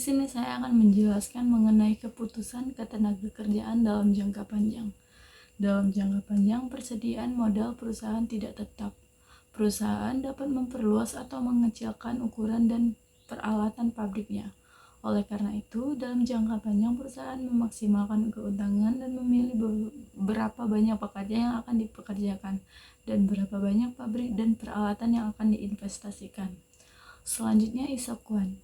sini saya akan menjelaskan mengenai keputusan ketenagakerjaan dalam jangka panjang. Dalam jangka panjang, persediaan modal perusahaan tidak tetap. Perusahaan dapat memperluas atau mengecilkan ukuran dan peralatan pabriknya. Oleh karena itu, dalam jangka panjang perusahaan memaksimalkan keuntungan dan memilih berapa banyak pekerja yang akan dipekerjakan dan berapa banyak pabrik dan peralatan yang akan diinvestasikan. Selanjutnya, Isokwan.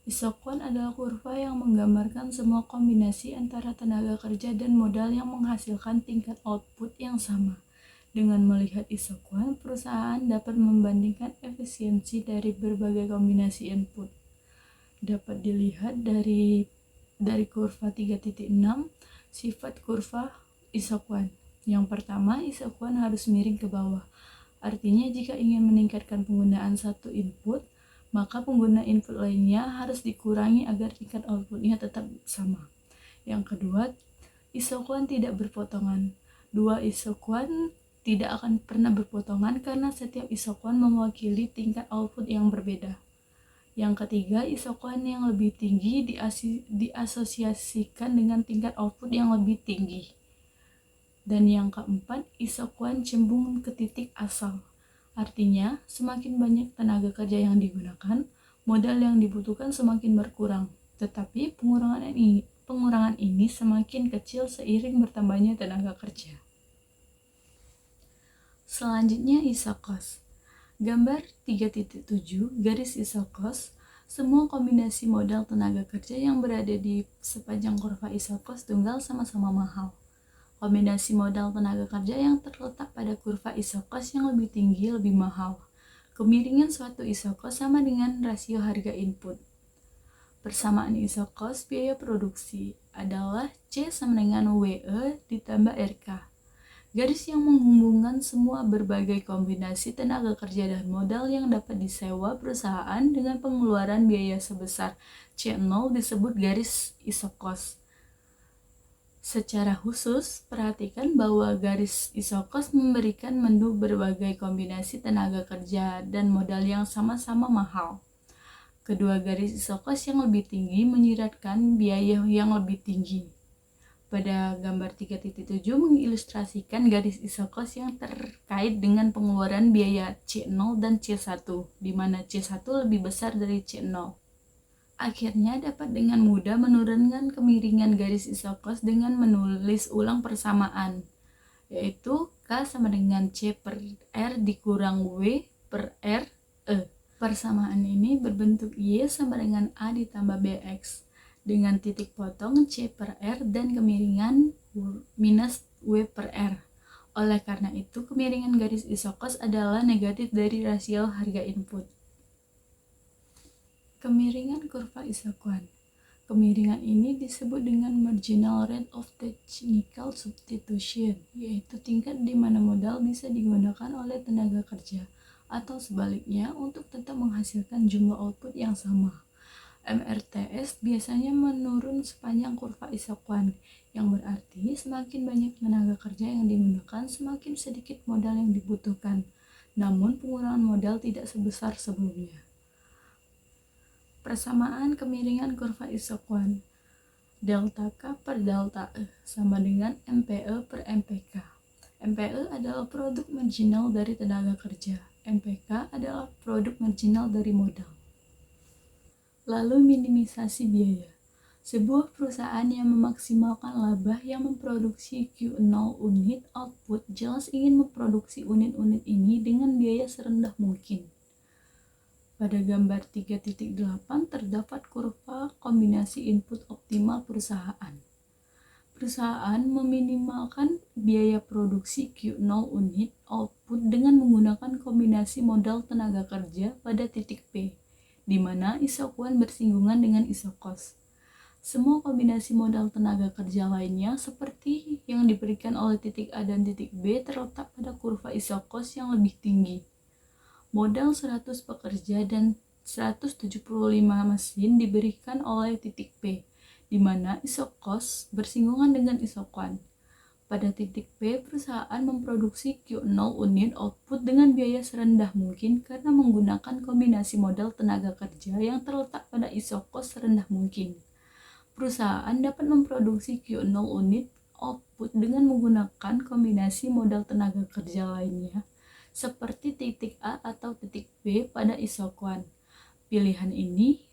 Isokwan adalah kurva yang menggambarkan semua kombinasi antara tenaga kerja dan modal yang menghasilkan tingkat output yang sama. Dengan melihat Isokwan, perusahaan dapat membandingkan efisiensi dari berbagai kombinasi input. Dapat dilihat dari kurva 3.6, sifat kurva Isokwan. Yang pertama, Isokwan harus miring ke bawah. Artinya jika ingin meningkatkan penggunaan satu input, maka pengguna input lainnya harus dikurangi agar tingkat outputnya tetap sama. Yang kedua, Isokwan tidak berpotongan. Dua Isokwan tidak akan pernah berpotongan karena setiap Isokwan mewakili tingkat output yang berbeda. Yang ketiga, Isokwan yang lebih tinggi diasosiasikan dengan tingkat output yang lebih tinggi. Dan yang keempat, Isokwan cembung ke titik asal. Artinya, semakin banyak tenaga kerja yang digunakan, modal yang dibutuhkan semakin berkurang. Tetapi pengurangan ini semakin kecil seiring bertambahnya tenaga kerja. Selanjutnya, Isokos. Gambar 3.7 garis Isokos. Semua kombinasi modal tenaga kerja yang berada di sepanjang kurva Isokos tunggal sama-sama mahal. Kombinasi modal tenaga kerja yang terletak pada kurva Isokos yang lebih tinggi lebih mahal. Kemiringan suatu Isokos sama dengan rasio harga input. Persamaan Isokos biaya produksi adalah C sama dengan WE ditambah RK. Garis yang menghubungkan semua berbagai kombinasi tenaga kerja dan modal yang dapat disewa perusahaan dengan pengeluaran biaya sebesar C0 disebut garis Isokos. Secara khusus, perhatikan bahwa garis Isokos memberikan menu berbagai kombinasi tenaga kerja dan modal yang sama-sama mahal. Kedua garis Isokos yang lebih tinggi menyiratkan biaya yang lebih tinggi. Pada gambar 3.7 mengilustrasikan garis Isokos yang terkait dengan pengeluaran biaya C0 dan C1, di mana C1 lebih besar dari C0. Akhirnya dapat dengan mudah menurunkan kemiringan garis Isokos dengan menulis ulang persamaan, yaitu K sama dengan C per R dikurang W per R E. Persamaan ini berbentuk Y sama dengan A ditambah BX, dengan titik potong C per R dan kemiringan minus W per R. Oleh karena itu, kemiringan garis Isokos adalah negatif dari rasio harga input. Kemiringan kurva Isokwan. Kemiringan ini disebut dengan marginal rate of technical substitution, yaitu tingkat di mana modal bisa digunakan oleh tenaga kerja, atau sebaliknya untuk tetap menghasilkan jumlah output yang sama. MRTS biasanya menurun sepanjang kurva Isokwan, yang berarti semakin banyak tenaga kerja yang digunakan, semakin sedikit modal yang dibutuhkan. Namun pengurangan modal tidak sebesar sebelumnya. Persamaan kemiringan kurva Isokwan. Delta K per delta E sama dengan MPE per MPK. MPE adalah produk marginal dari tenaga kerja. MPK adalah produk marginal dari modal. Lalu minimisasi biaya. Sebuah perusahaan yang memaksimalkan laba yang memproduksi Q0 unit output jelas ingin memproduksi unit-unit ini dengan biaya serendah mungkin. Pada gambar 3.8 terdapat kurva kombinasi input optimal perusahaan. Perusahaan meminimalkan biaya produksi Q0 unit output dengan menggunakan kombinasi modal tenaga kerja pada titik P, di mana Isokwan bersinggungan dengan Isokos. Semua kombinasi modal tenaga kerja lainnya seperti yang diberikan oleh titik A dan titik B terletak pada kurva Isokos yang lebih tinggi. Modal 100 pekerja dan 175 mesin diberikan oleh titik P, di mana Isokos bersinggungan dengan Isokwan. Pada titik P, perusahaan memproduksi Q0 unit output dengan biaya serendah mungkin karena menggunakan kombinasi modal tenaga kerja yang terletak pada iso cost serendah mungkin. Perusahaan dapat memproduksi Q0 unit output dengan menggunakan kombinasi modal tenaga kerja lainnya, seperti titik A atau titik B pada isokuan. Pilihan ini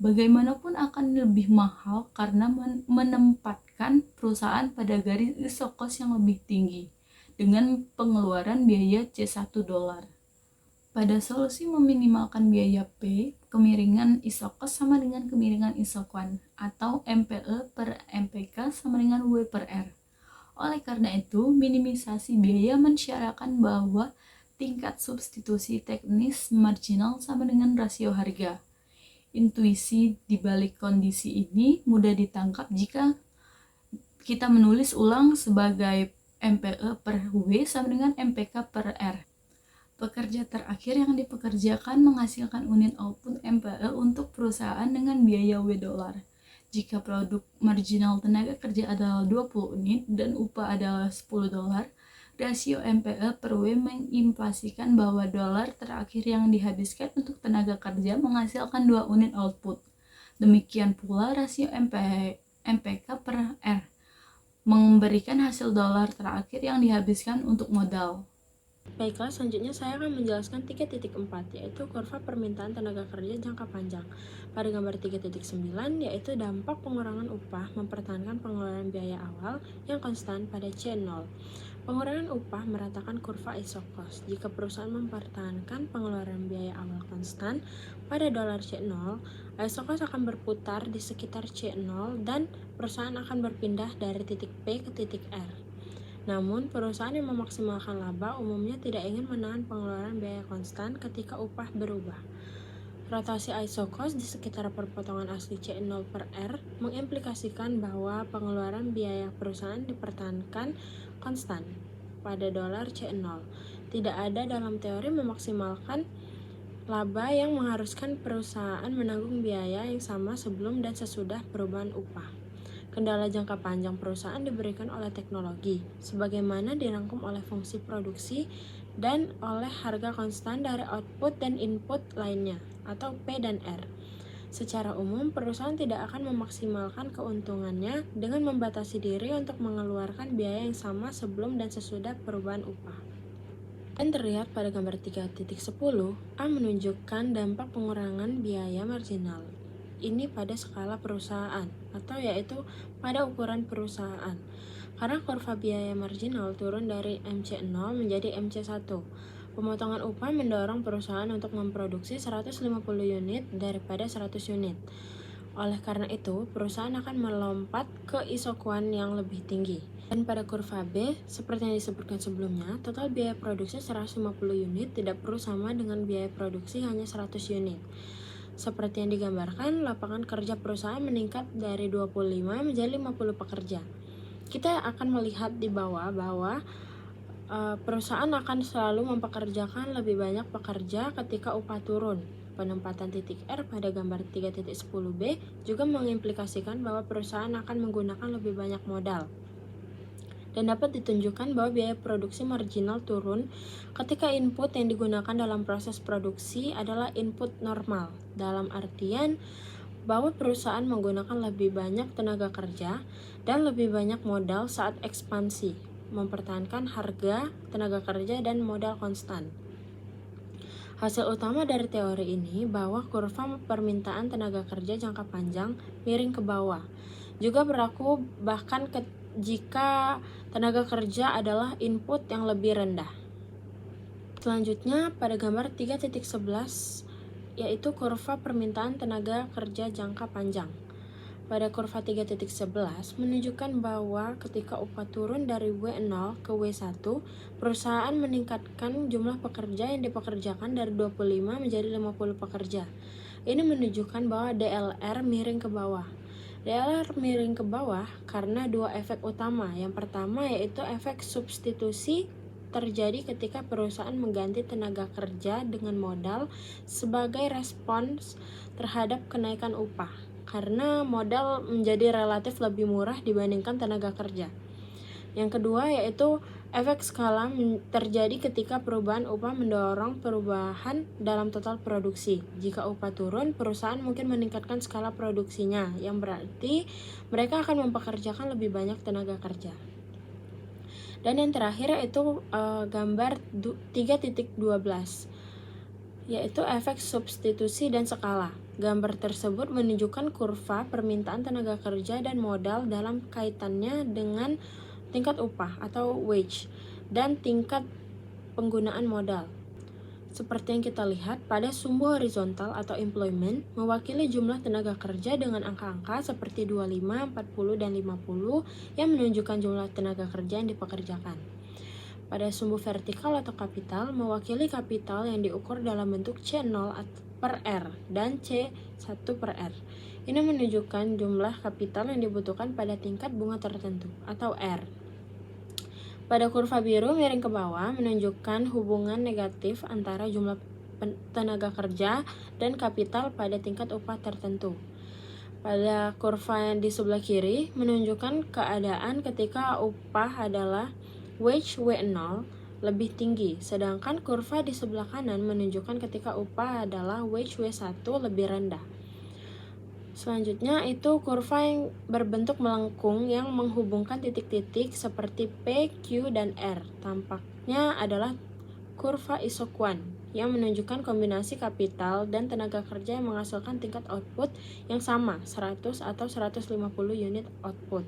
bagaimanapun akan lebih mahal karena menempatkan perusahaan pada garis isokos yang lebih tinggi dengan pengeluaran biaya C1 dolar. Pada solusi meminimalkan biaya P, kemiringan isokos sama dengan kemiringan isokuan atau MPE per MPK sama dengan W per R. Oleh karena itu, minimisasi biaya mensyaratkan bahwa tingkat substitusi teknis marginal sama dengan rasio harga. Intuisi di balik kondisi ini mudah ditangkap jika kita menulis ulang sebagai MPE per W sama dengan MPK per R. Pekerja terakhir yang dipekerjakan menghasilkan unit output MPE untuk perusahaan dengan biaya W dolar. Jika produk marginal tenaga kerja adalah 20 unit dan upah adalah 10 dolar, rasio MPE per W mengimplikasikan bahwa dolar terakhir yang dihabiskan untuk tenaga kerja menghasilkan 2 unit output. Demikian pula rasio MPK per R memberikan hasil dolar terakhir yang dihabiskan untuk modal. Baiklah, selanjutnya saya akan menjelaskan 3.4, yaitu kurva permintaan tenaga kerja jangka panjang. Pada gambar 3.9, yaitu dampak pengurangan upah mempertahankan pengeluaran biaya awal yang konstan pada C0. Pengurangan upah meratakan kurva isokos. Jika perusahaan mempertahankan pengeluaran biaya awal konstan pada dolar C0, isokos akan berputar di sekitar C0 dan perusahaan akan berpindah dari titik P ke titik R. Namun, perusahaan yang memaksimalkan laba umumnya tidak ingin menahan pengeluaran biaya konstan ketika upah berubah. Rotasi isokos di sekitar perpotongan asli C0 per R mengimplikasikan bahwa pengeluaran biaya perusahaan dipertahankan konstan pada dolar C0. Tidak ada dalam teori memaksimalkan laba yang mengharuskan perusahaan menanggung biaya yang sama sebelum dan sesudah perubahan upah. Kendala jangka panjang perusahaan diberikan oleh teknologi, sebagaimana dirangkum oleh fungsi produksi dan oleh harga konstan dari output dan input lainnya, atau P dan R. Secara umum, perusahaan tidak akan memaksimalkan keuntungannya dengan membatasi diri untuk mengeluarkan biaya yang sama sebelum dan sesudah perubahan upah. Dan terlihat pada gambar 3.10, A menunjukkan dampak pengurangan biaya marginal. Ini pada skala perusahaan, atau yaitu pada ukuran perusahaan. Karena kurva biaya marginal turun dari MC0 menjadi MC1. Pemotongan upah mendorong perusahaan untuk memproduksi 150 unit daripada 100 unit. Oleh karena itu, perusahaan akan melompat ke isokuan yang lebih tinggi. Dan pada kurva B, seperti yang disebutkan sebelumnya, total biaya produksi 150 unit tidak perlu sama dengan biaya produksi hanya 100 unit. Seperti yang digambarkan, lapangan kerja perusahaan meningkat dari 25 menjadi 50 pekerja. Kita akan melihat di bawah bahwa perusahaan akan selalu mempekerjakan lebih banyak pekerja ketika upah turun. Penempatan titik R pada gambar 3.10b juga mengimplikasikan bahwa perusahaan akan menggunakan lebih banyak modal. Dan dapat ditunjukkan bahwa biaya produksi marginal turun ketika input yang digunakan dalam proses produksi adalah input normal, dalam artian bahwa perusahaan menggunakan lebih banyak tenaga kerja dan lebih banyak modal saat ekspansi, mempertahankan harga tenaga kerja dan modal konstan. Hasil utama dari teori ini bahwa kurva permintaan tenaga kerja jangka panjang miring ke bawah. Juga berlaku bahkan jika tenaga kerja adalah input yang lebih rendah. Selanjutnya pada gambar 3.11 yaitu kurva permintaan tenaga kerja jangka panjang. Pada kurva 3.11 menunjukkan bahwa ketika upah turun dari W0 ke W1, perusahaan meningkatkan jumlah pekerja yang dipekerjakan dari 25 menjadi 50 pekerja. Ini menunjukkan bahwa DLR miring ke bawah. DLR miring ke bawah karena dua efek utama. Yang pertama yaitu efek substitusi terjadi ketika perusahaan mengganti tenaga kerja dengan modal sebagai respons terhadap kenaikan upah, karena modal menjadi relatif lebih murah dibandingkan tenaga kerja. Yang kedua yaitu efek skala terjadi ketika perubahan upah mendorong perubahan dalam total produksi. Jika upah turun, perusahaan mungkin meningkatkan skala produksinya, yang berarti mereka akan mempekerjakan lebih banyak tenaga kerja. Dan yang terakhir yaitu gambar 3.12, yaitu efek substitusi dan skala. Gambar tersebut menunjukkan kurva permintaan tenaga kerja dan modal dalam kaitannya dengan tingkat upah atau wage dan tingkat penggunaan modal. Seperti yang kita lihat, pada sumbu horizontal atau employment mewakili jumlah tenaga kerja dengan angka-angka seperti 25, 40, dan 50 yang menunjukkan jumlah tenaga kerja yang dipekerjakan. Pada sumbu vertikal atau kapital mewakili kapital yang diukur dalam bentuk C0 per R dan C1 per R. Ini menunjukkan jumlah kapital yang dibutuhkan pada tingkat bunga tertentu atau R. Pada kurva biru miring ke bawah menunjukkan hubungan negatif antara jumlah tenaga kerja dan kapital pada tingkat upah tertentu. Pada kurva yang di sebelah kiri menunjukkan keadaan ketika upah adalah wage W0 lebih tinggi, sedangkan kurva di sebelah kanan menunjukkan ketika upah adalah wage W1 lebih rendah. Selanjutnya itu kurva yang berbentuk melengkung yang menghubungkan titik-titik seperti P, Q, dan R. Tampaknya adalah kurva Isoquant yang menunjukkan kombinasi kapital dan tenaga kerja yang menghasilkan tingkat output yang sama, 100 atau 150 unit output.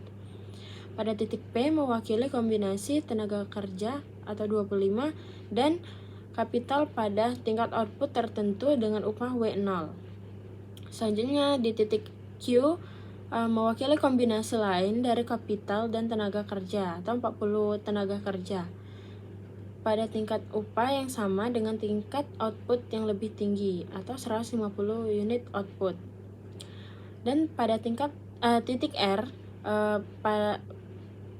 Pada titik P mewakili kombinasi tenaga kerja atau 25 dan kapital pada tingkat output tertentu dengan upah W0. Selanjutnya di titik Q mewakili kombinasi lain dari kapital dan tenaga kerja atau 40 tenaga kerja pada tingkat upah yang sama dengan tingkat output yang lebih tinggi atau 150 unit output. Dan pada titik R pada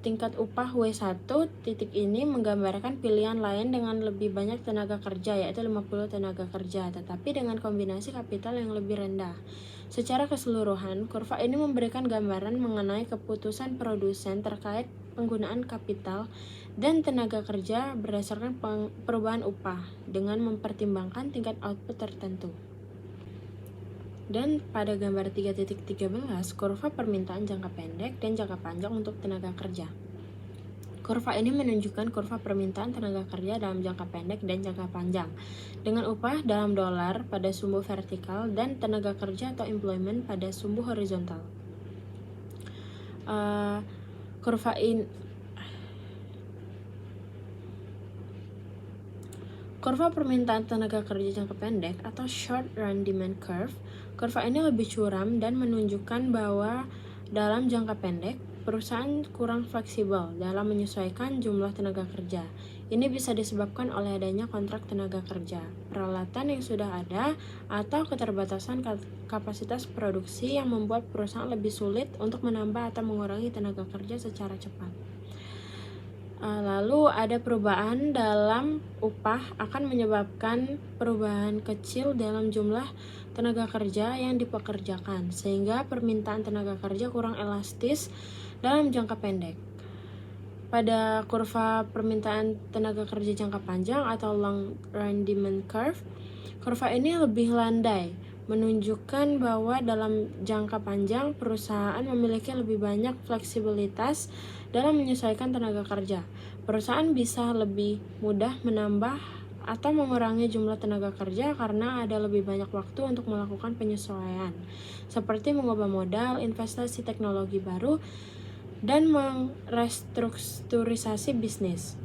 tingkat upah W1, titik ini menggambarkan pilihan lain dengan lebih banyak tenaga kerja, yaitu 50 tenaga kerja, tetapi dengan kombinasi kapital yang lebih rendah. Secara keseluruhan, kurva ini memberikan gambaran mengenai keputusan produsen terkait penggunaan kapital dan tenaga kerja berdasarkan perubahan upah dengan mempertimbangkan tingkat output tertentu. Dan pada gambar 3.13, kurva permintaan jangka pendek dan jangka panjang untuk tenaga kerja. Kurva ini menunjukkan kurva permintaan tenaga kerja dalam jangka pendek dan jangka panjang dengan upah dalam dolar pada sumbu vertikal dan tenaga kerja atau employment pada sumbu horizontal. Kurva permintaan tenaga kerja jangka pendek atau short run demand curve. Kurva ini lebih curam dan menunjukkan bahwa dalam jangka pendek, perusahaan kurang fleksibel dalam menyesuaikan jumlah tenaga kerja. Ini bisa disebabkan oleh adanya kontrak tenaga kerja, peralatan yang sudah ada, atau keterbatasan kapasitas produksi yang membuat perusahaan lebih sulit untuk menambah atau mengurangi tenaga kerja secara cepat. Lalu ada perubahan dalam upah akan menyebabkan perubahan kecil dalam jumlah tenaga kerja yang dipekerjakan, sehingga permintaan tenaga kerja kurang elastis dalam jangka pendek. Pada kurva permintaan tenaga kerja jangka panjang atau long run demand curve, kurva ini lebih landai, menunjukkan bahwa dalam jangka panjang perusahaan memiliki lebih banyak fleksibilitas dalam menyesuaikan tenaga kerja. Perusahaan bisa lebih mudah menambah atau mengurangi jumlah tenaga kerja karena ada lebih banyak waktu untuk melakukan penyesuaian, seperti mengubah modal, investasi teknologi baru, dan merestrukturisasi bisnis.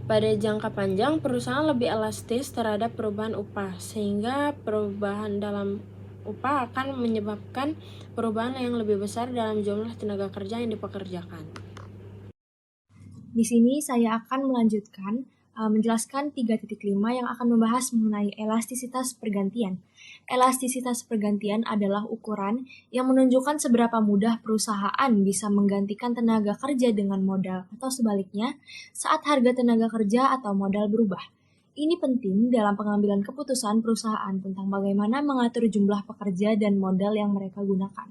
Pada jangka panjang, perusahaan lebih elastis terhadap perubahan upah, sehingga perubahan dalam upah akan menyebabkan perubahan yang lebih besar dalam jumlah tenaga kerja yang dipekerjakan. Di sini saya akan melanjutkan menjelaskan 3.5 yang akan membahas mengenai elastisitas pergantian. Elastisitas pergantian adalah ukuran yang menunjukkan seberapa mudah perusahaan bisa menggantikan tenaga kerja dengan modal atau sebaliknya saat harga tenaga kerja atau modal berubah. Ini penting dalam pengambilan keputusan perusahaan tentang bagaimana mengatur jumlah pekerja dan modal yang mereka gunakan.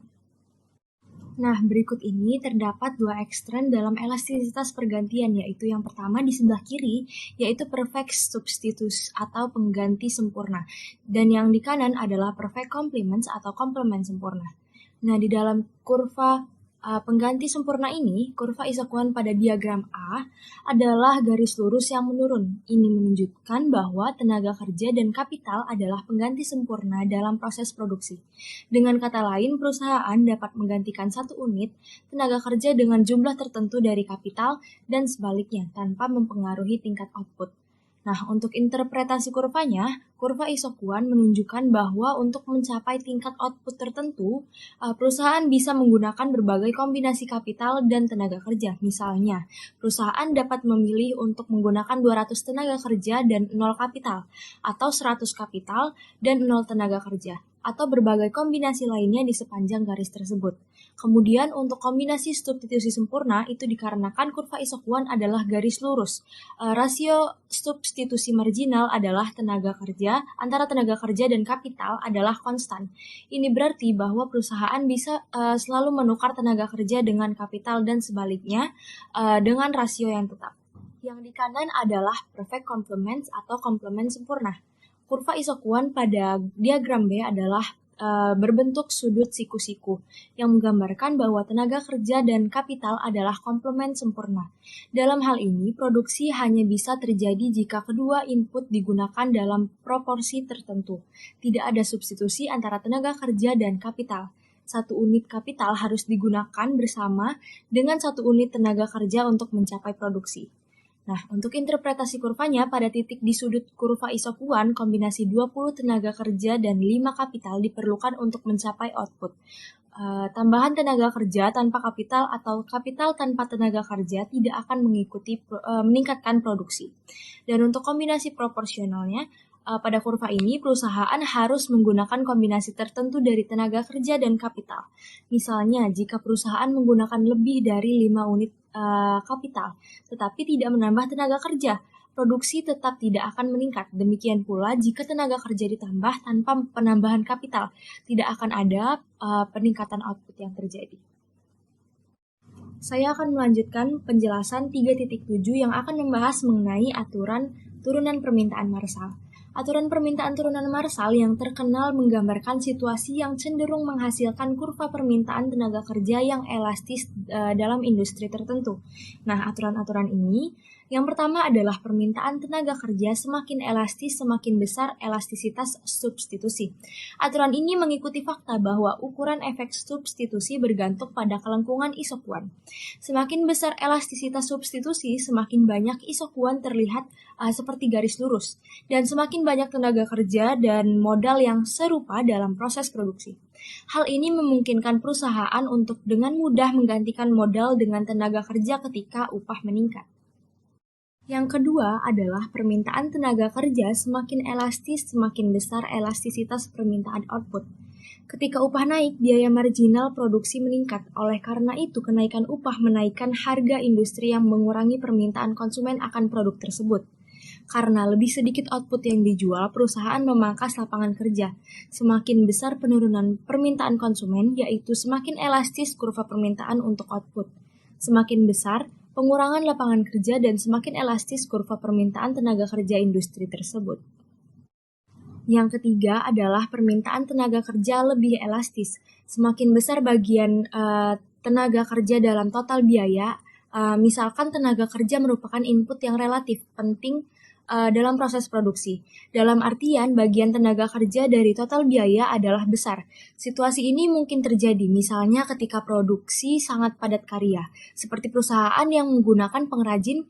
Nah, berikut ini terdapat dua ekstrem dalam elastisitas pergantian, yaitu yang pertama di sebelah kiri, yaitu perfect substitutes atau pengganti sempurna, dan yang di kanan adalah perfect complements atau komplement sempurna. Nah, di dalam kurva pengganti sempurna ini, kurva isokuan pada diagram A adalah garis lurus yang menurun. Ini menunjukkan bahwa tenaga kerja dan kapital adalah pengganti sempurna dalam proses produksi. Dengan kata lain, perusahaan dapat menggantikan satu unit tenaga kerja dengan jumlah tertentu dari kapital dan sebaliknya tanpa mempengaruhi tingkat output. Nah, untuk interpretasi kurvanya, kurva isokuan menunjukkan bahwa untuk mencapai tingkat output tertentu, perusahaan bisa menggunakan berbagai kombinasi kapital dan tenaga kerja. Misalnya, perusahaan dapat memilih untuk menggunakan 200 tenaga kerja dan 0 kapital, atau 100 kapital dan 0 tenaga kerja, atau berbagai kombinasi lainnya di sepanjang garis tersebut. Kemudian untuk kombinasi substitusi sempurna itu dikarenakan kurva isokuan adalah garis lurus. Rasio substitusi marginal adalah antara tenaga kerja dan kapital adalah konstan. Ini berarti bahwa perusahaan bisa selalu menukar tenaga kerja dengan kapital dan sebaliknya dengan rasio yang tetap. Yang di kanan adalah perfect complements atau komplement sempurna. Kurva isokuan pada diagram B adalah berbentuk sudut siku-siku yang menggambarkan bahwa tenaga kerja dan kapital adalah komplement sempurna. Dalam hal ini, produksi hanya bisa terjadi jika kedua input digunakan dalam proporsi tertentu. Tidak ada substitusi antara tenaga kerja dan kapital. Satu unit kapital harus digunakan bersama dengan satu unit tenaga kerja untuk mencapai produksi. Nah, untuk interpretasi kurvanya, pada titik di sudut kurva isokuan, kombinasi 20 tenaga kerja dan 5 kapital diperlukan untuk mencapai output. Tambahan tenaga kerja tanpa kapital atau kapital tanpa tenaga kerja tidak akan meningkatkan produksi. Dan untuk kombinasi proporsionalnya, pada kurva ini perusahaan harus menggunakan kombinasi tertentu dari tenaga kerja dan kapital. Misalnya, jika perusahaan menggunakan lebih dari 5 unit kapital, tetapi tidak menambah tenaga kerja, produksi tetap tidak akan meningkat. Demikian pula jika tenaga kerja ditambah tanpa penambahan kapital, tidak akan ada peningkatan output yang terjadi. Saya akan melanjutkan penjelasan 3.7 yang akan membahas mengenai aturan turunan permintaan Marshall. Aturan permintaan turunan Marshall yang terkenal menggambarkan situasi yang cenderung menghasilkan kurva permintaan tenaga kerja yang elastis dalam industri tertentu. Nah, aturan-aturan ini yang pertama adalah permintaan tenaga kerja semakin elastis, semakin besar elastisitas substitusi. Aturan ini mengikuti fakta bahwa ukuran efek substitusi bergantung pada kelengkungan isokuan. Semakin besar elastisitas substitusi, semakin banyak isokuan terlihat seperti garis lurus, dan semakin banyak tenaga kerja dan modal yang serupa dalam proses produksi. Hal ini memungkinkan perusahaan untuk dengan mudah menggantikan modal dengan tenaga kerja ketika upah meningkat. Yang kedua adalah permintaan tenaga kerja semakin elastis, semakin besar elastisitas permintaan output. Ketika upah naik, biaya marginal produksi meningkat. Oleh karena itu, kenaikan upah menaikkan harga industri yang mengurangi permintaan konsumen akan produk tersebut. Karena lebih sedikit output yang dijual, perusahaan memangkas lapangan kerja. Semakin besar penurunan permintaan konsumen, yaitu semakin elastis kurva permintaan untuk output. Semakin besar pengurangan lapangan kerja dan semakin elastis kurva permintaan tenaga kerja industri tersebut. Yang ketiga adalah permintaan tenaga kerja lebih elastis. Semakin besar bagian tenaga kerja dalam total biaya, misalkan tenaga kerja merupakan input yang relatif penting dalam proses produksi. Dalam artian, bagian tenaga kerja dari total biaya adalah besar. Situasi ini mungkin terjadi misalnya ketika produksi sangat padat karya, seperti perusahaan yang menggunakan pengrajin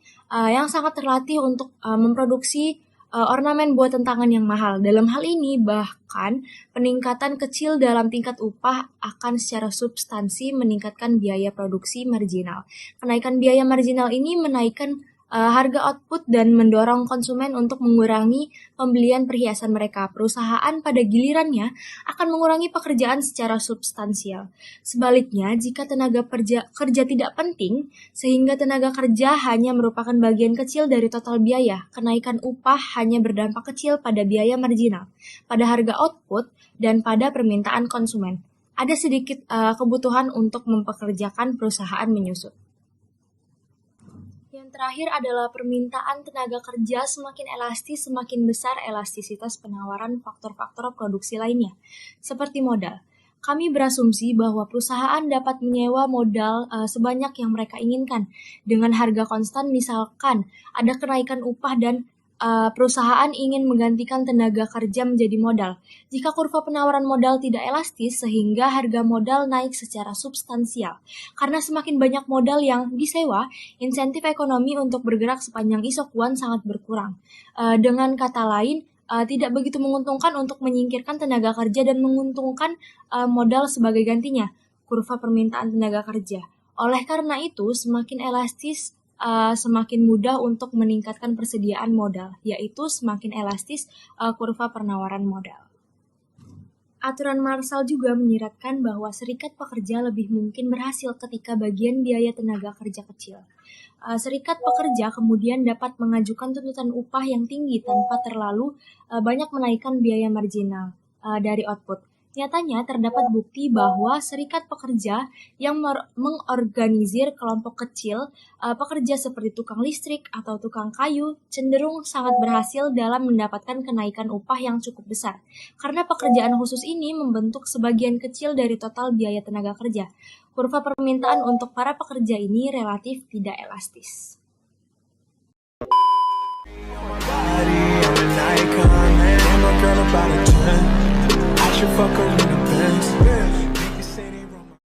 yang sangat terlatih untuk memproduksi ornamen buatan tangan yang mahal. Dalam hal ini, bahkan peningkatan kecil dalam tingkat upah akan secara substansi meningkatkan biaya produksi marginal. Kenaikan biaya marginal ini menaikkan harga output dan mendorong konsumen untuk mengurangi pembelian perhiasan mereka. Perusahaan pada gilirannya akan mengurangi pekerjaan secara substansial. Sebaliknya, jika tenaga kerja tidak penting, sehingga tenaga kerja hanya merupakan bagian kecil dari total biaya, kenaikan upah hanya berdampak kecil pada biaya marginal, pada harga output, dan pada permintaan konsumen. ada sedikit kebutuhan untuk mempekerjakan perusahaan menyusut. Yang terakhir adalah permintaan tenaga kerja semakin elastis, semakin besar elastisitas penawaran faktor-faktor produksi lainnya, seperti modal. Kami berasumsi bahwa perusahaan dapat menyewa modal sebanyak yang mereka inginkan. Dengan harga konstan, misalkan ada kenaikan upah dan perusahaan ingin menggantikan tenaga kerja menjadi modal. Jika kurva penawaran modal tidak elastis, sehingga harga modal naik secara substansial. Karena semakin banyak modal yang disewa, insentif ekonomi untuk bergerak sepanjang isokuan sangat berkurang. Dengan kata lain, tidak begitu menguntungkan untuk menyingkirkan tenaga kerja dan menguntungkan modal sebagai gantinya, kurva permintaan tenaga kerja. Oleh karena itu, semakin elastis, semakin mudah untuk meningkatkan persediaan modal, yaitu semakin elastis kurva penawaran modal. Aturan Marshall juga menyiratkan bahwa serikat pekerja lebih mungkin berhasil ketika bagian biaya tenaga kerja kecil. Serikat pekerja kemudian dapat mengajukan tuntutan upah yang tinggi tanpa terlalu banyak menaikkan biaya marginal dari output. Nyatanya terdapat bukti bahwa serikat pekerja yang mengorganisir kelompok kecil pekerja seperti tukang listrik atau tukang kayu cenderung sangat berhasil dalam mendapatkan kenaikan upah yang cukup besar. Karena pekerjaan khusus ini membentuk sebagian kecil dari total biaya tenaga kerja. Kurva permintaan untuk para pekerja ini relatif tidak elastis. Should fuck her in the Benz.